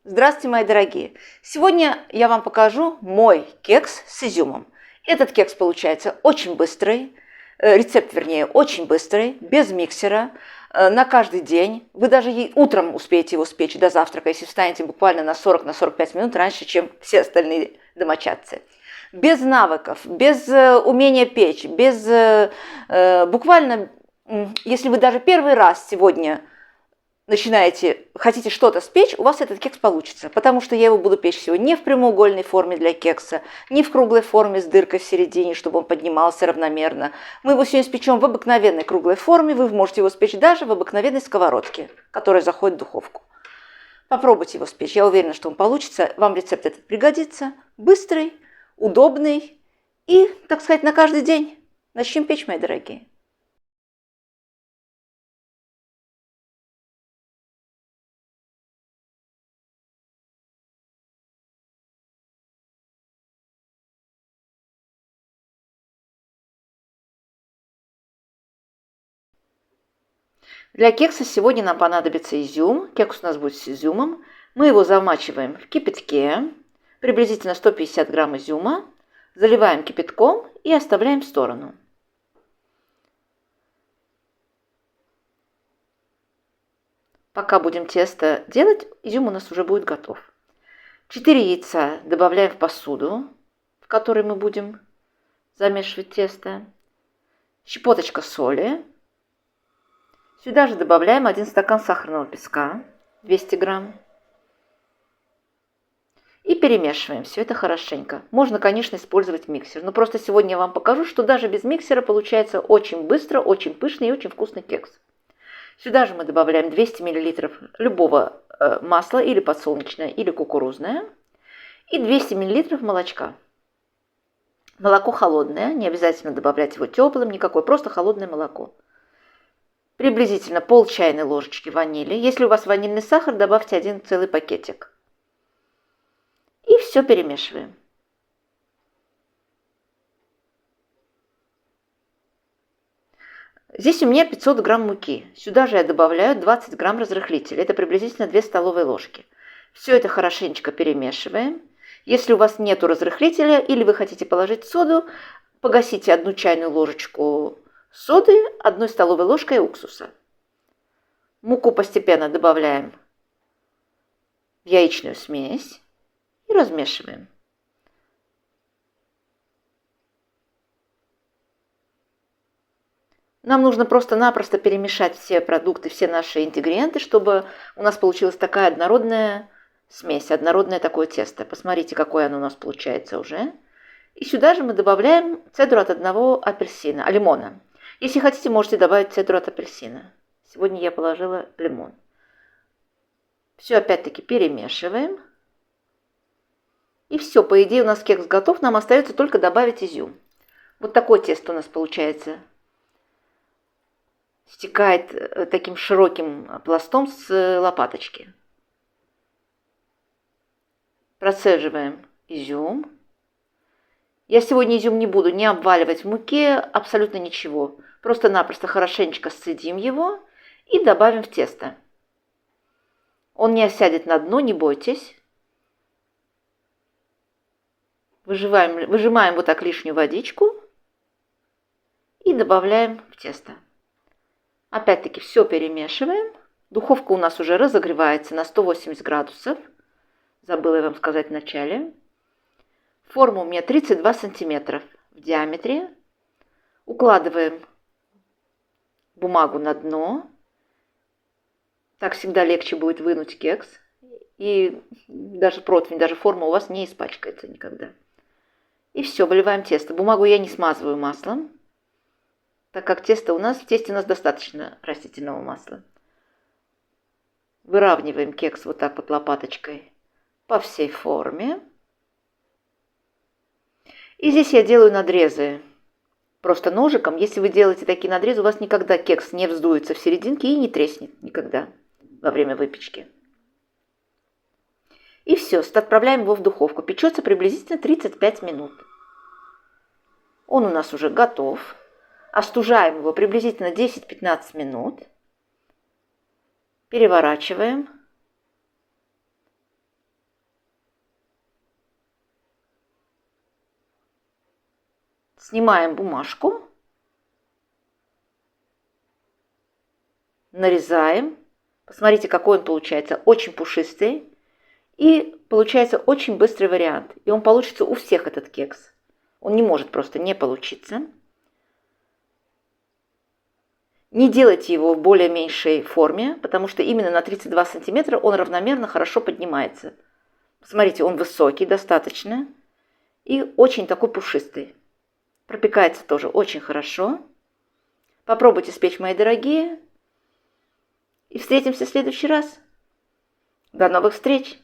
Здравствуйте, мои дорогие! Сегодня я вам покажу мой кекс с изюмом. Этот кекс получается очень быстрый, рецепт, вернее, очень быстрый, без миксера, на каждый день. Вы даже утром успеете его спечь до завтрака, если встанете буквально на 40-45 минут раньше, чем все остальные домочадцы. Без навыков, без умения печь, без буквально, если вы даже первый раз сегодня хотите что-то спечь, у вас этот кекс получится, потому что я его буду печь сегодня не в прямоугольной форме для кекса, не в круглой форме с дыркой в середине, чтобы он поднимался равномерно. Мы его сегодня спечем в обыкновенной круглой форме, вы можете его спечь даже в обыкновенной сковородке, которая заходит в духовку. Попробуйте его спечь, я уверена, что он получится, вам рецепт этот пригодится. Быстрый, удобный и, так сказать, на каждый день. Начнем печь, мои дорогие. Для кекса сегодня нам понадобится изюм. Кекс у нас будет с изюмом. Мы его замачиваем в кипятке, приблизительно 150 грамм изюма. Заливаем кипятком и оставляем в сторону. Пока будем тесто делать, изюм у нас уже будет готов. 4 яйца добавляем в посуду, в которой мы будем замешивать тесто. Щепоточка соли. Сюда же добавляем 1 стакан сахарного песка, 200 грамм. И перемешиваем все это хорошенько. Можно, конечно, использовать миксер, но просто сегодня я вам покажу, что даже без миксера получается очень быстро, очень пышный и очень вкусный кекс. Сюда же мы добавляем 200 мл любого масла, или подсолнечное, или кукурузное, и 200 мл молочка. Молоко холодное, не обязательно добавлять его теплым, никакое, просто холодное молоко. Приблизительно пол чайной ложечки ванили. Если у вас ванильный сахар, добавьте 1 целый пакетик. И все перемешиваем. Здесь у меня 500 грамм муки. Сюда же я добавляю 20 грамм разрыхлителя. Это приблизительно 2 столовые ложки. Все это хорошенечко перемешиваем. Если у вас нет разрыхлителя или вы хотите положить соду, погасите 1 чайную ложечку соды 1 столовой ложкой уксуса. Муку постепенно добавляем в яичную смесь и размешиваем. Нам нужно просто-напросто перемешать все продукты, все наши ингредиенты, чтобы у нас получилась такая однородная смесь, однородное такое тесто. Посмотрите, какое оно у нас получается уже. И сюда же мы добавляем цедру от 1 апельсина, лимона. Если хотите, можете добавить цедру от апельсина. Сегодня я положила лимон. Все опять-таки перемешиваем. И все, по идее у нас кекс готов, нам остается только добавить изюм. Вот такое тесто у нас получается. Стекает таким широким пластом с лопаточки. Процеживаем изюм. Я сегодня изюм не буду не обваливать в муке, абсолютно ничего. Просто-напросто хорошенечко сцедим его и добавим в тесто. Он не осядет на дно, не бойтесь. Выжимаем вот так лишнюю водичку и добавляем в тесто. Опять-таки все перемешиваем. Духовка у нас уже разогревается на 180 градусов. Забыла я вам сказать в начале. Форма у меня 32 сантиметра в диаметре. Укладываем бумагу на дно. Так всегда легче будет вынуть кекс. И даже противень, даже форма у вас не испачкается никогда. И все, выливаем тесто. Бумагу я не смазываю маслом, так как в тесте у нас достаточно растительного масла. Выравниваем кекс вот так вот лопаточкой по всей форме. И здесь я делаю надрезы просто ножиком. Если вы делаете такие надрезы, у вас никогда кекс не вздуется в серединке и не треснет никогда во время выпечки. И все, отправляем его в духовку. Печется приблизительно 35 минут. Он у нас уже готов. Остужаем его приблизительно 10-15 минут. Переворачиваем. Снимаем бумажку, нарезаем. Посмотрите, какой он получается. Очень пушистый. И получается очень быстрый вариант. И он получится у всех, этот кекс. Он не может просто не получиться. Не делайте его в более меньшей форме, потому что именно на 32 сантиметра он равномерно хорошо поднимается. Смотрите, он высокий достаточно и очень такой пушистый. Пропекается тоже очень хорошо. Попробуйте спечь, мои дорогие. И встретимся в следующий раз. До новых встреч!